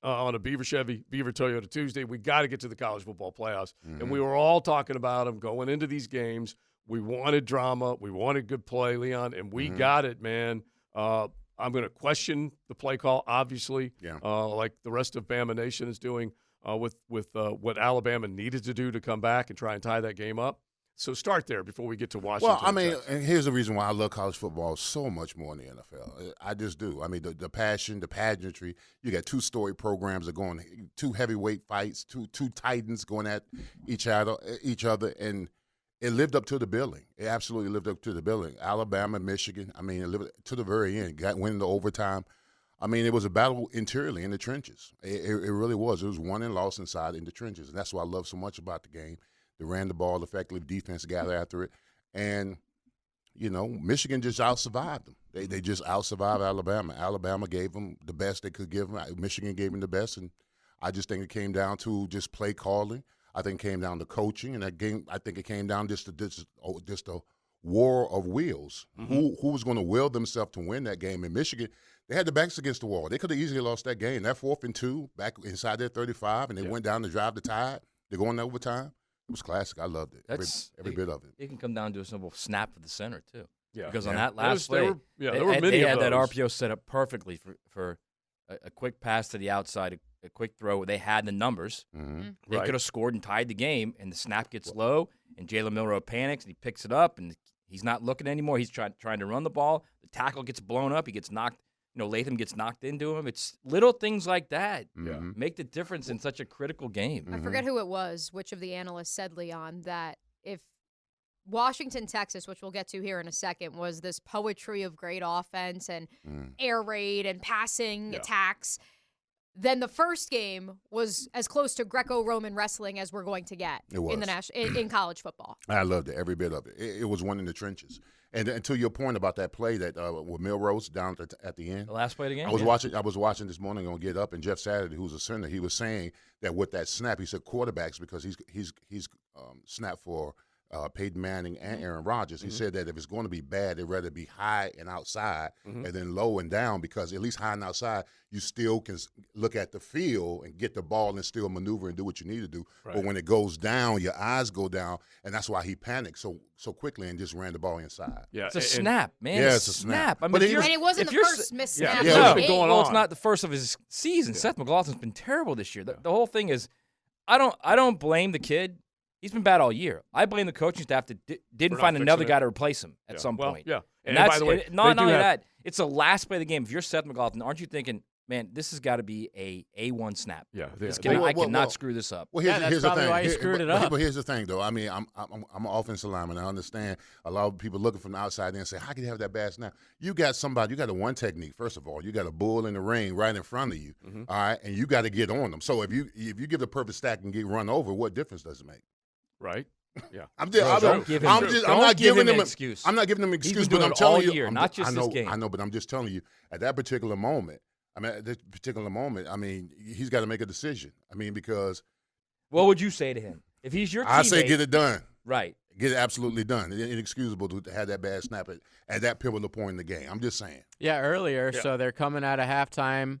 on a Beaver Chevy, Beaver Toyota Tuesday. We got to get to the college football playoffs. And we were all talking about them going into these games. We wanted drama. We wanted good play, Leon, and we got it, man. I'm going to question the play call, obviously, like the rest of Bama Nation is doing with what Alabama needed to do to come back and try and tie that game up. So start there before we get to Washington. Well, I mean, and here's the reason why I love college football so much more than the NFL. I just do. I mean, the passion, the pageantry. You got two-story programs that are going, two heavyweight fights, two titans going at each other, and it lived up to the billing. It absolutely lived up to the billing. Alabama, Michigan. I mean, it lived to the very end. Went into overtime. I mean, it was a battle interiorly in the trenches. It really was. It was won and lost inside in the trenches, and that's what I love so much about the game. They ran the ball effectively. Defense got after it. And, Michigan just out-survived them. They just out-survived Alabama. Alabama gave them the best they could give them. Michigan gave them the best. And I just think it came down to just play calling. I think it came down to coaching. And that game, I think it came down just a war of wills. Who was going to will themselves to win that game? In Michigan, they had the backs against the wall. They could have easily lost that game. That 4th and 2, back inside their 35, and they went down to drive the Tide. They're going to overtime. It was classic. I loved it. Every bit of it. It can come down to a simple snap of the center, too. Yeah. Because on that last play, they had of that RPO set up perfectly for a quick pass to the outside, a quick throw. They had the numbers. They could have scored and tied the game, and the snap gets low, and Jalen Milroe panics, and he picks it up, and he's not looking anymore. He's trying to run the ball. The tackle gets blown up. He gets knocked. Latham gets knocked into him. It's little things like that make the difference in such a critical game. I forget who it was, which of the analysts said, Leon, that if Washington, Texas, which we'll get to here in a second, was this poetry of great offense and air raid and passing attacks, then the first game was as close to Greco-Roman wrestling as we're going to get in college football. I loved it, every bit of it. It was one in the trenches. And to your point about that play that with Milrose down at the end, the last play of the game. I was watching this morning on Get Up, and Jeff Saturday, who's a center, he was saying that with that snap, he said quarterbacks because he's snapped for Peyton Manning and Aaron Rodgers. He said that if it's going to be bad, they'd rather be high and outside and then low and down, because at least high and outside, you still can look at the field and get the ball and still maneuver and do what you need to do. Right. But when it goes down, your eyes go down, and that's why he panicked so quickly and just ran the ball inside. Yeah, it's a snap, man. Yeah, it's a snap. I mean, it wasn't the first missed snap. It's not the first of his season. Yeah. Seth McLaughlin's been terrible this year. The whole thing is, I don't blame the kid. He's been bad all year. I blame the coaching staff that didn't find another guy to replace him at some point. Yeah, and that's, by the way, not only that, it's the last play of the game. If you're Seth McLaughlin, aren't you thinking, man, this has got to be a A1 snap? Yeah, I cannot screw this up. Well, here's the thing. Why you screwed it up. But here's the thing, though. I mean, I'm an offensive lineman. I understand a lot of people looking from the outside in and say, how can you have that bad snap? You got a one technique. First of all, you got a bull in the ring right in front of you, all right, and you got to get on them. So if you give the perfect stack and get run over, what difference does it make? Right. Yeah, I'm not giving them an excuse. I'm not giving them an excuse, but I'm telling you, year, not just this game. I know, but I'm just telling you, at that particular moment, he's got to make a decision. I mean, because what would you say to him if he's your teammate? I say get it done. Right. Get it absolutely done. It's inexcusable to have that bad snap at that pivotal point in the game. I'm just saying. Yeah, earlier. Yeah. So they're coming out of halftime.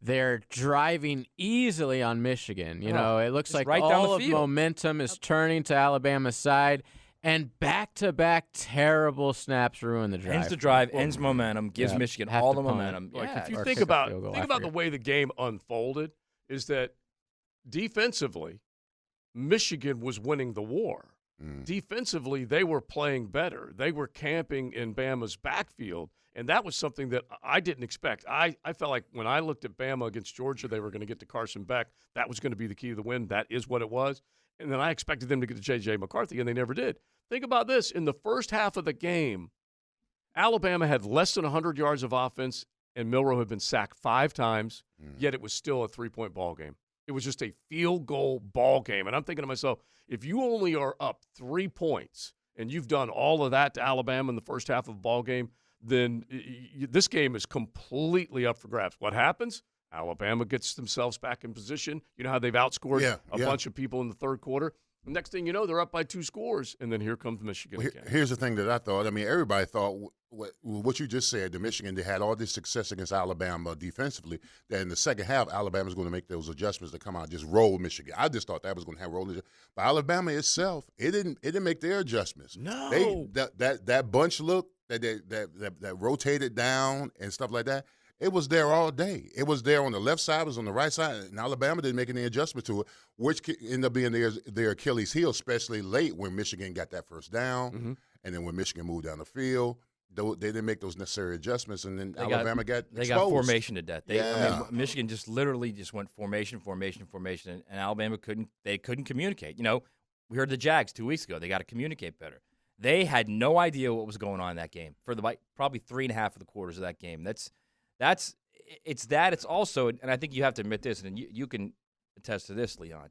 They're driving easily on Michigan. It looks like right all of momentum is turning to Alabama's side, and back-to-back terrible snaps ruin the drive. Ends the drive, ends momentum, gives Michigan all the momentum. Like if you think about the way the game unfolded, is that defensively, Michigan was winning the war. Defensively, they were playing better. They were camping in Bama's backfield. And that was something that I didn't expect. I felt like when I looked at Bama against Georgia, they were going to get to Carson Beck. That was going to be the key to the win. That is what it was. And then I expected them to get to J.J. McCarthy, and they never did. Think about this. In the first half of the game, Alabama had less than 100 yards of offense, and Milroe had been sacked 5 times, yet it was still a 3-point ball game. It was just a field goal ball game. And I'm thinking to myself, if you only are up 3 points and you've done all of that to Alabama in the first half of the ball game, then this game is completely up for grabs. What happens? Alabama gets themselves back in position. You know how they've outscored a bunch of people in the third quarter? Next thing you know, they're up by 2 scores, and then here comes Michigan again. Here's the thing that I thought. I mean, everybody thought what you just said, the Michigan, they had all this success against Alabama defensively, that in the second half, Alabama's going to make those adjustments to come out and just roll Michigan. I just thought that was going to have roll. But Alabama itself, it didn't make their adjustments. No. That bunch look that rotated down and stuff like that, it was there all day. It was there on the left side, it was on the right side, and Alabama didn't make any adjustment to it, which ended up being their Achilles heel, especially late when Michigan got that first down, and then when Michigan moved down the field. They didn't make those necessary adjustments, and then Alabama got exposed. They got formation to death. I mean, Michigan just literally just went formation, and Alabama couldn't communicate. You know, we heard the Jags 2 weeks ago. They got to communicate better. They had no idea what was going on in that game for probably 3.5 of the quarters of that game. It's also, and I think you have to admit this, and you can attest to this, Leon.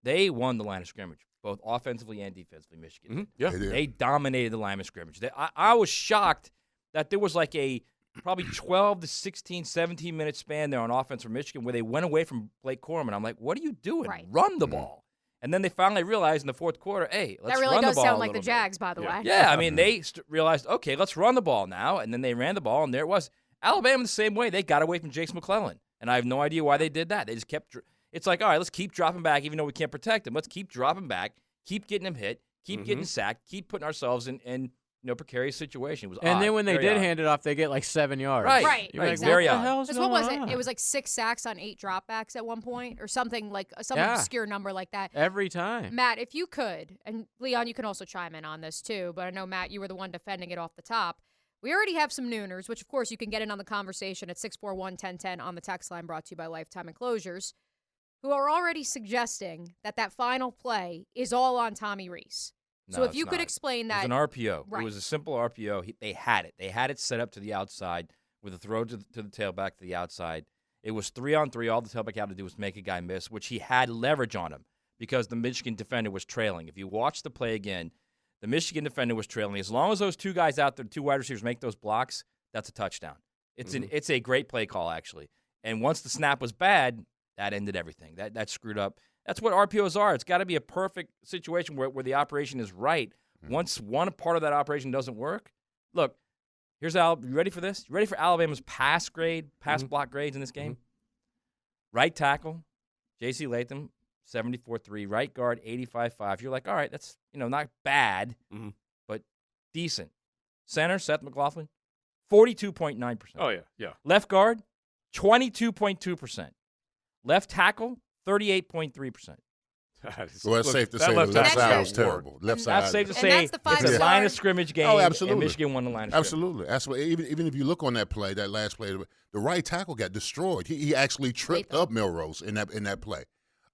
They won the line of scrimmage, both offensively and defensively, Michigan. Mm-hmm. Yeah. They dominated the line of scrimmage. I was shocked that there was like a probably 12 to 16, 17-minute span there on offense for Michigan where they went away from Blake Corum. I'm like, what are you doing? Right. Run the ball. And then they finally realized in the fourth quarter, hey, let's run the ball. That really does sound like the Jags, by the way. Yeah, I mean, they realized, okay, let's run the ball now. And then they ran the ball, and there it was. Alabama the same way. They got away from Jace McClellan. And I have no idea why they did that. They just kept – it's like, all right, let's keep dropping back even though we can't protect him. Let's keep dropping back, keep getting him hit, keep getting sacked, keep putting ourselves in precarious situation. It was and odd, then when they did hand it off, they get like 7 yards. Right. You're like, Exactly. what the hell's Because going what was on? it? It was like 6 sacks on 8 dropbacks at one point, or something like some obscure number like that. Every time. Matt, if you could, and Leon, you can also chime in on this too, but I know, Matt, you were the one defending it off the top. We already have some Nooners, which, of course, you can get in on the conversation at 641-1010 on the text line brought to you by Lifetime Enclosures, who are already suggesting that final play is all on Tommy Rees. So if you could explain that. It was an RPO. Right. It was a simple RPO. They had it. They had it set up to the outside with a throw to the tailback to the outside. It was 3-on-3. All the tailback had to do was make a guy miss, which he had leverage on him because the Michigan defender was trailing. If you watch the play again, the Michigan defender was trailing. As long as those 2 guys out there, 2 wide receivers, make those blocks, that's a touchdown. It's a great play call, actually. And once the snap was bad, that ended everything. That screwed up. That's what RPOs are. It's got to be a perfect situation where the operation is right. Once one part of that operation doesn't work, look, here's you ready for this? You ready for Alabama's pass block grades in this game? Right tackle, J.C. Latham, 74.3. Right guard, 85.5. You're like, all right, that's not bad, but decent. Center, Seth McLaughlin, 42.9%. Oh, yeah. Left guard, 22.2%. Left tackle, 38.3%. So that's safe to say the left side was terrible. Left side. That's safe to say it's a line of scrimmage game. Oh, absolutely. And Michigan won the line of scrimmage. Absolutely. That's what, even if you look on that play, that last play, the right tackle got destroyed. He actually tripped up Milrose in that play.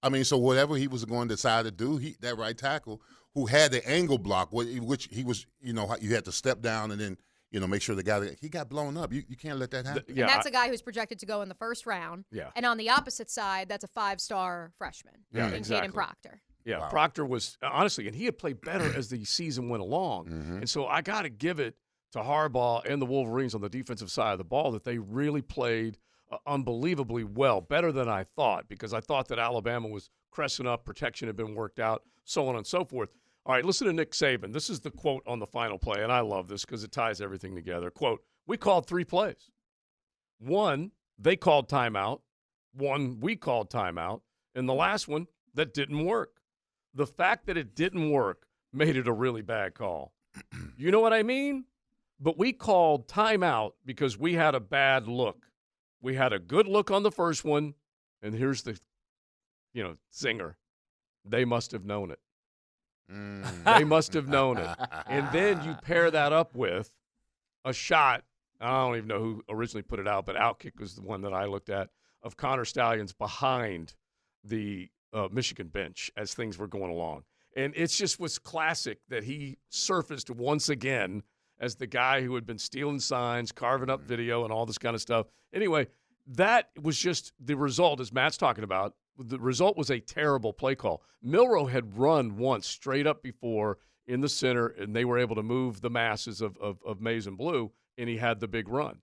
I mean, so whatever he was going to decide to do, that right tackle who had the angle block, which he was, you had to step down and then, make sure the guy, he got blown up. You can't let that happen. And that's a guy who's projected to go in the first round. Yeah. And on the opposite side, that's a 5-star freshman. Yeah, in exactly. Caden Proctor. Yeah, Wow. Proctor was, honestly, and he had played better as the season went along. And so I got to give it to Harbaugh and the Wolverines on the defensive side of the ball that they really played unbelievably well, better than I thought, because I thought that Alabama was cressing up, protection had been worked out, so on and so forth. All right, listen to Nick Saban. This is the quote on the final play, and I love this because it ties everything together. Quote, we called 3 plays. 1, they called timeout. 1, we called timeout. And the last one, that didn't work. The fact that it didn't work made it a really bad call. You know what I mean? But we called timeout because we had a bad look. We had a good look on the first one, and here's the, zinger. They must have known it. They must have known it. And then you pair that up with a shot. I don't even know who originally put it out, but Outkick was the one that I looked at, of Connor Stallions behind the Michigan bench as things were going along. And it just was classic that he surfaced once again as the guy who had been stealing signs, carving up video, and all this kind of stuff. Anyway, that was just the result, as Matt's talking about. The result was a terrible play call. Milroe had run once straight up before in the center, and they were able to move the masses of maize and blue, and he had the big run.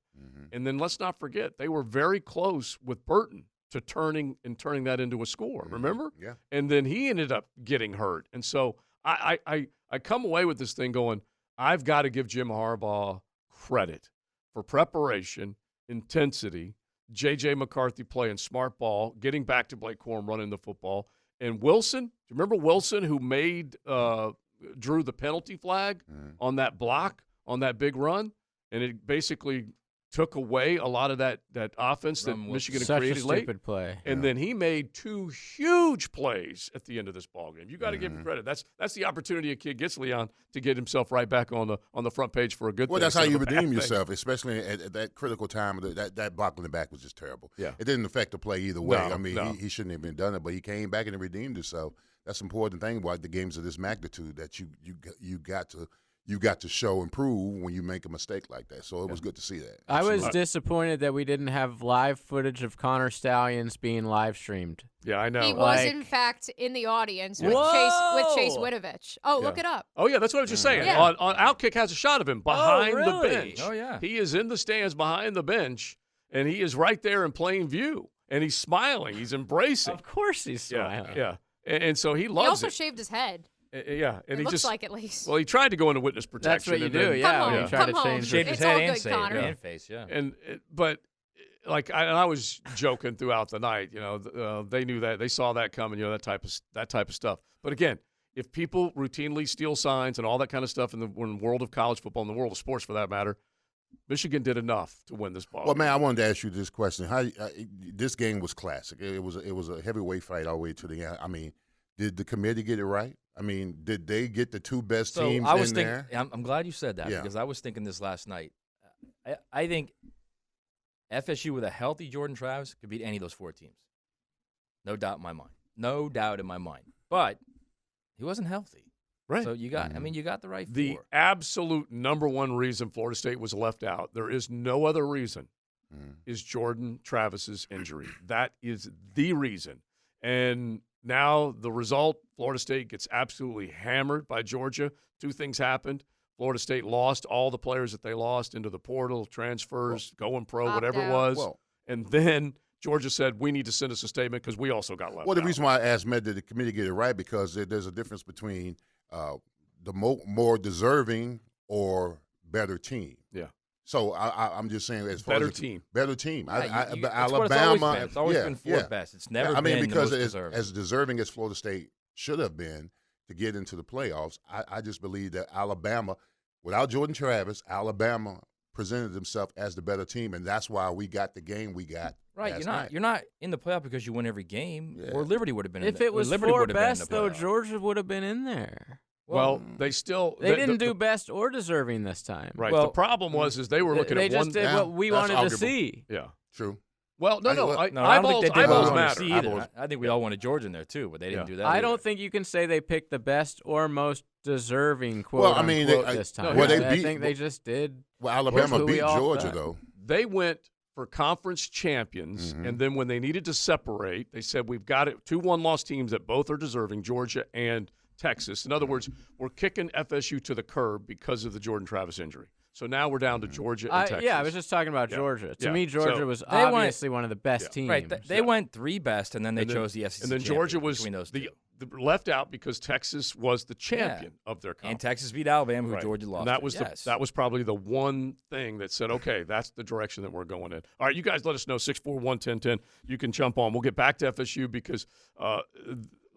And then let's not forget, they were very close with Burton to turning that into a score. Remember? Yeah. And then he ended up getting hurt. And so I come away with this thing going, I've got to give Jim Harbaugh credit for preparation, intensity, J.J. McCarthy playing smart ball, getting back to Blake Corum running the football. And Wilson, do you remember Wilson who drew the penalty flag on that block, on that big run? And it basically took away a lot of that offense that Michigan had created late. Such a stupid play. And then he made 2 huge plays at the end of this ballgame. You got to give him credit. That's the opportunity a kid gets, Leon, to get himself right back on the front page for a good thing. Well, that's how you redeem yourself, especially at that critical time. That block in the back was just terrible. Yeah. It didn't affect the play either way. No, I mean, no. he shouldn't have been done it, but he came back and redeemed himself. That's the important thing about the games of this magnitude, that you got to show and prove when you make a mistake like that. So it was good to see that. I was disappointed that we didn't have live footage of Connor Stallions being live streamed. Yeah, I know. He was, in fact, in the audience with Chase Winovich. Oh, look it up. Oh, yeah, that's what I was just saying. Yeah. On Outkick has a shot of him behind the really? bench. Oh, yeah. He is in the stands behind the bench, and he is right there in plain view. And he's smiling. He's embracing. Of course he's smiling. Yeah. And so he loves He also it. shaved his head. Yeah, and It he looks just like, at least. Well, he tried to go into witness That's protection. what you and do, then- yeah. Come When home, you try to come change home. Shaved his It's head all and good, saved Connor. and face, yeah. But like I was joking throughout the night. You know, they knew that, they saw that coming. You know, that type of stuff. But again, if people routinely steal signs and all that kind of stuff in the world of college football, in the world of sports for that matter, Michigan did enough to win this ball. Well, man, I wanted to ask you this question: this game was classic. It was a heavyweight fight all the way to the end. I mean, did the committee get it right? I mean, did they get the 2 best teams I was in thinking, there? I'm glad you said that Yeah. because I was thinking this last night. I think FSU with a healthy Jordan Travis could beat any of those 4 teams. No doubt in my mind. No doubt in my mind. But he wasn't healthy. Right. So you got you got the right The 4. absolute number one reason Florida State was left out, there is no other reason, is Jordan Travis's injury. That is the reason. And now the result, Florida State gets absolutely hammered by Georgia. 2 things happened. Florida State lost all the players that they lost into the portal, transfers, going pro, Opt whatever it out. was. Well, And then Georgia said, we need to send us a statement because we also got left well, the out. reason why I asked Matt, did the committee get it right? Because there's a difference between the more deserving or better team. Yeah. So I'm just saying, as far Better as team. better team. That's what it's always been. It's always been 4th best. It's never I mean, been because the most deserving. as deserving as Florida State should have been to get into the playoffs, I just believe that Alabama, without Jordan Travis, Alabama presented themselves as the better team, and that's why we got the game we got. Right, last you're not night. you're not in the playoff because you win every game. Yeah. Or Liberty would have been. If in it was Liberty 4 would have been in best, the though, playoff. Georgia would have been in there. Well, they still They didn't do best or deserving this time. right. Well, the problem was they were looking They at just one. did what we that's wanted arguable. to see. Yeah. True. Well, no. I don't think Eyeballs, they did eyeballs what we wanted to matter. see either. Eyeballs. I think we all wanted Georgia in there too, but they didn't do that. I either. don't think you can say they picked the best or most deserving quote Well, I mean, unquote they- this no, time. well, they I beat- think they just did. Well, Alabama who we beat all Georgia, thought. though. They went for conference champions, and then when they needed to separate, they said, we've got it. 2 one-loss teams that both are deserving, Georgia and Texas. In other words, we're kicking FSU to the curb because of the Jordan Travis injury. So now we're down to Georgia and Texas. Yeah, I was just talking about Yeah. Georgia. To Yeah. me, Georgia So was they went- obviously one of the best teams. Right, they went 3 best, and then they And then- chose the SEC. And then Georgia champion was between those two. left out because Texas was the champion of their And conference. Texas beat Alabama, who Right. Georgia lost. And that to. was Yes. that was probably the one thing that said, okay, that's the direction that we're going in. All right, you guys let us know, 641-1010. You can jump on. We'll get back to FSU because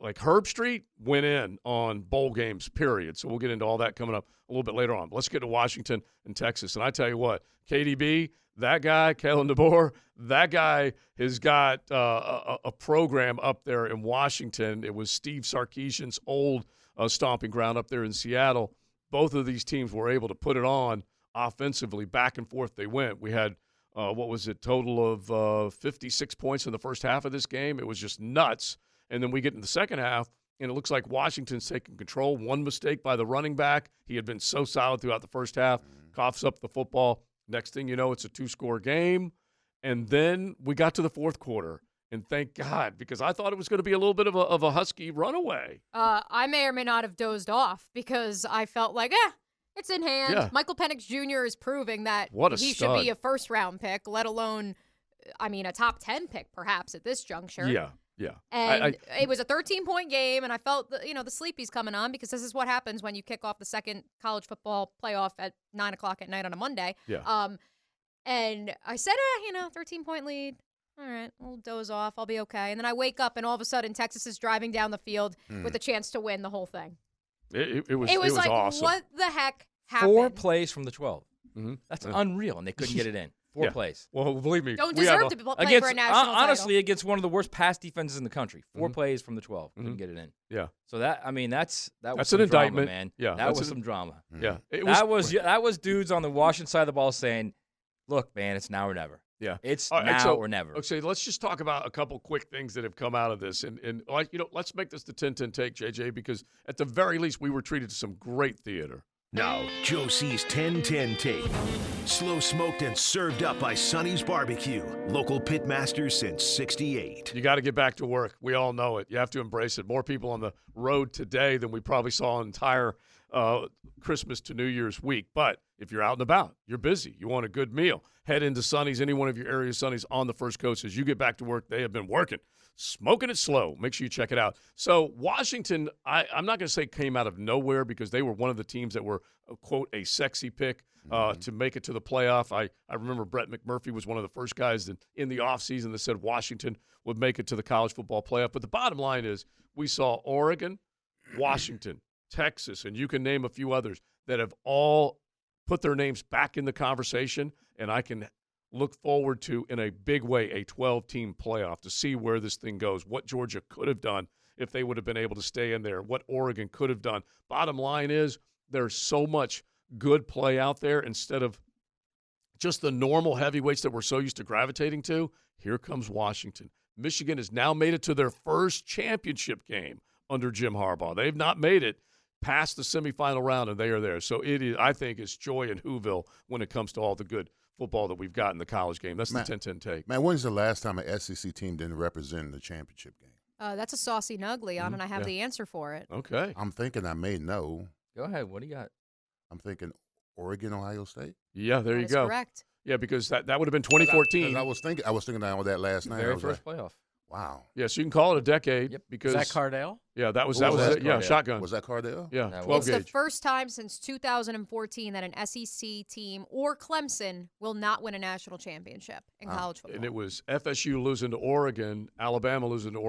like Herb Street went in on bowl games, period. So we'll get into all that coming up a little bit later on. But let's get to Washington and Texas. And I tell you what, KDB, that guy, Kalen DeBoer, that guy has got a program up there in Washington. It was Steve Sarkisian's old stomping ground up there in Seattle. Both of these teams were able to put it on offensively. Back and forth they went. We had, total of 56 points in the first half of this game. It was just nuts. And then we get in the second half, and it looks like Washington's taking control. One mistake by the running back. He had been so solid throughout the first half. Coughs up the football. Next thing you know, it's a 2-score game. And then we got to the fourth quarter. And thank God, because I thought it was going to be a little bit of a Husky runaway. I may or may not have dozed off because I felt like, it's in hand. Yeah. Michael Penix Jr. is proving that What a he stud. should be a first-round pick, let alone a top 10 pick perhaps at this juncture. Yeah. Yeah. And it was a 13-point game, and I felt the sleepies coming on because this is what happens when you kick off the second college football playoff at 9 o'clock at night on a Monday. Yeah. And I said, 13-point lead. All right, we'll doze off. I'll be okay. And then I wake up, and all of a sudden, Texas is driving down the field with a chance to win the whole thing. It was like, awesome. What the heck happened? 4 plays from the 12. Mm-hmm. That's unreal, and they couldn't get it in. 4 plays. Well, believe me, don't deserve to play for a national honestly, title. against one of the worst pass defenses in the country. 4 plays from the 12. Couldn't get it in. Yeah. So that's an some indictment, drama, man. Yeah, that was some drama. Yeah, that was dudes on the Washington side of the ball saying, "Look, man, it's now or never." Yeah, it's now or never. Okay, let's just talk about a couple quick things that have come out of this, and let's make this the 10-10 take, JJ, because at the very least we were treated to some great theater. Now, Joe C's 10-10 take. Slow smoked and served up by Sonny's Barbecue. Local pit masters since '68. You got to get back to work. We all know it. You have to embrace it. More people on the road today than we probably saw entire Christmas to New Year's week. But if you're out and about, you're busy, you want a good meal, head into Sonny's, any one of your area Sonny's on the First Coast. As you get back to work, they have been working. Smoking it slow. Make sure you check it out. So Washington, I'm not going to say came out of nowhere because they were one of the teams that were, quote, a sexy pick to make it to the playoff. I remember Brett McMurphy was one of the first guys in the offseason that said Washington would make it to the college football playoff. But the bottom line is we saw Oregon, Washington, Texas, and you can name a few others that have all put their names back in the conversation, and I can look forward to, in a big way, a 12-team playoff to see where this thing goes, what Georgia could have done if they would have been able to stay in there, what Oregon could have done. Bottom line is there's so much good play out there instead of just the normal heavyweights that we're so used to gravitating to. Here comes Washington. Michigan has now made it to their first championship game under Jim Harbaugh. They've not made it past the semifinal round, and they are there. So it is, I think, it's joy in Whoville when it comes to all the good football that we've got in the college game. That's the 10-10 take. Man, when's the last time an SEC team didn't represent the championship game? That's a saucy nug, Leon, and I have the answer for it. Okay. I'm thinking I may know. Go ahead. What do you got? I'm thinking Oregon, Ohio State. Yeah, there you That is go. correct. Yeah, because that would have been 2014. I was thinking all that last night. Very first playoff. Wow. Yeah, so you can call it a decade. Yep. because Is that Cardale? Yeah, that was that? it. Yeah, shotgun. Was that Cardale? Yeah, That 12 It's gauge. the first time since 2014 that an SEC team or Clemson will not win a national championship in college football. And it was FSU losing to Oregon, Alabama losing to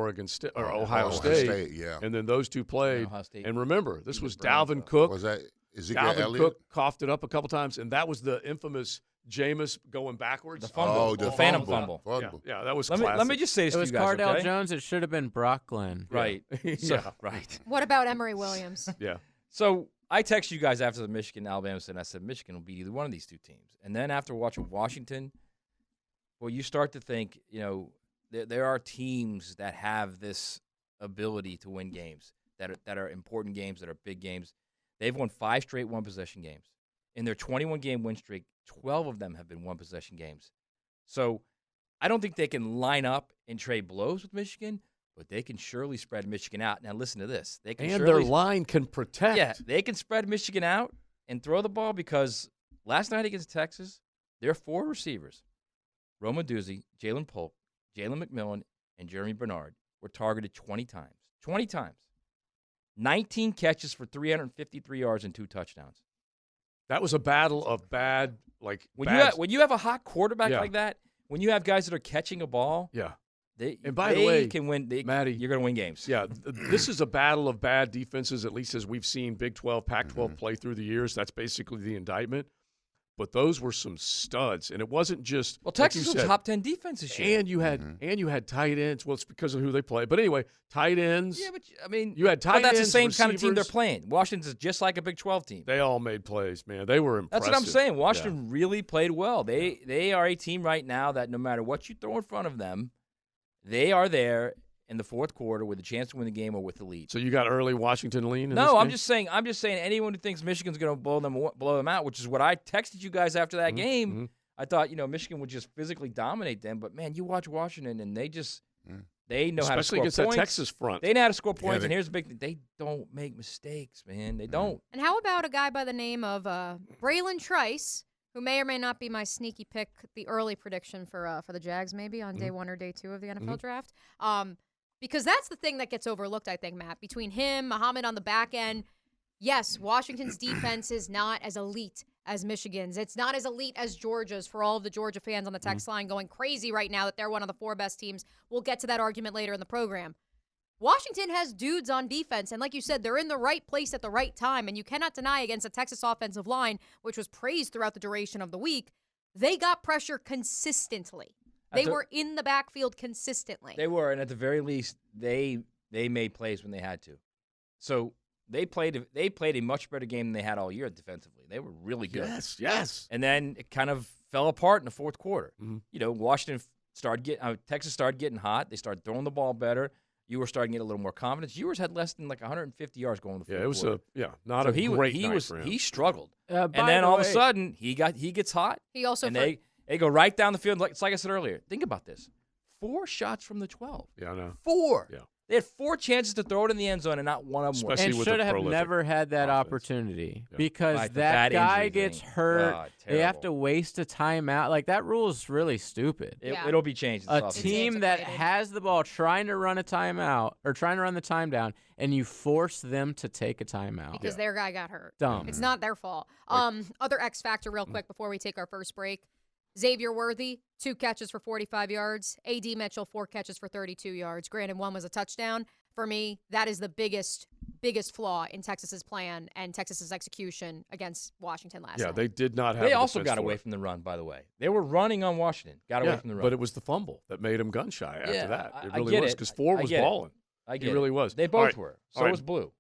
Ohio State. Yeah. And then those two played. Ohio State. And remember, this was Browns, Dalvin though. Cook. Was that Ezekiel Dalvin Elliott? Cook coughed it up a couple times, and that was the infamous Jameis going backwards. The fumble. Oh, the phantom fumble. fumble. Yeah, that was Let classic. me just say this It to was you guys, Cardale okay? Jones. It should have been Brock Glenn. Right. So, Yeah. right. What about Emory Williams? Yeah. So I texted you guys after the Michigan-Alabama and I said Michigan will beat either one of these two teams. And then after watching Washington, well, you start to think, there are teams that have this ability to win games, that are important games, that are big games. They've won 5 straight one-possession games. In their 21-game win streak, 12 of them have been one-possession games. So I don't think they can line up and trade blows with Michigan, but they can surely spread Michigan out. Now listen to this. They can And surely, their line can protect. yeah, they can spread Michigan out and throw the ball because last night against Texas, their 4 receivers, Roma Duzzi, Jalen Polk, Jalen McMillan, and Jeremy Bernard, were targeted 20 times. 20 times. 19 catches for 353 yards and 2 touchdowns. That was a battle of bad, When you have a hot quarterback Yeah. like that, when you have guys that are catching a ball, Yeah. they by the way, can win. Matty, You're going to win games. Yeah, this is a battle of bad defenses, at least as we've seen Big 12, Pac-12 play through the years. That's basically the indictment. But those were some studs, and it wasn't just Well, like you Texas was said, top 10 defense this year. and you had tight ends. Well, it's because of who they play. But anyway, tight ends. Yeah, but I mean, You had tight but that's ends, the same kind of team they're receivers. playing. Washington's just like a Big 12 team. They all made plays, man. They were impressive. That's what I'm saying. Washington really played well. They are a team right now that no matter what you throw in front of them, they are there in the fourth quarter with a chance to win the game or with the lead. So you got early Washington lean? In this No, I'm game? just saying anyone who thinks Michigan's going to blow them out, which is what I texted you guys after that game. I thought, Michigan would just physically dominate them, but man, you watch Washington and they just they know how to especially score against points. that Texas front. They know how to score points, they- and here's the big thing: they don't make mistakes, man. They don't. And how about a guy by the name of Braylon Trice, who may or may not be my sneaky pick, the early prediction for the Jags, maybe on day 1 or day 2 of the NFL draft. Because that's the thing that gets overlooked, I think, Matt. Between him, Muhammad on the back end, yes, Washington's defense is not as elite as Michigan's. It's not as elite as Georgia's, for all of the Georgia fans on the text line going crazy right now that they're one of the 4 best teams. We'll get to that argument later in the program. Washington has dudes on defense, and like you said, they're in the right place at the right time, and you cannot deny against a Texas offensive line, which was praised throughout the duration of the week, they got pressure consistently. They were in the backfield consistently. They were, and at the very least, they made plays when they had to. So they played a much better game than they had all year defensively. They were really good. Yes. And then it kind of fell apart in the fourth quarter. Washington Texas started getting hot. They started throwing the ball better. You were starting to get a little more confidence. Ewers had less than 150 yards going in the fourth quarter. Not a great night for him. He struggled. And then all of a sudden, he gets hot. He also they go right down the field. It's like I said earlier. Think about this. 4 shots from the 12. Yeah, I know. 4. Yeah. They had 4 chances to throw it in the end zone, and not one of them Especially was. with should the have prolific never had that offense. opportunity Yeah. because Right, the that bad guy injury gets thing. hurt. God, They have to terrible. waste a timeout. Like, that rule is really stupid. It'll be changed. A This offseason. team that antiquated. has the ball trying to run a timeout or trying to run the time down, and you force them to take a timeout. because their guy got hurt. Dumb. It's not their fault. Other X factor real quick before we take our first break. Xavier Worthy, 2 catches for 45 yards. A.D. Mitchell, 4 catches for 32 yards. Granted, 1 was a touchdown. For me, that is the biggest flaw in Texas's plan and Texas's execution against Washington last night. They did not have They a also defense got for away it. from the run, by the way. They were running on Washington. Got away from the run. But it was the fumble that made him gun shy after Yeah, that. It I really get was it. because Ford I was get it. balling. I get He it. really was. They All both right. were. All So right. was Blue.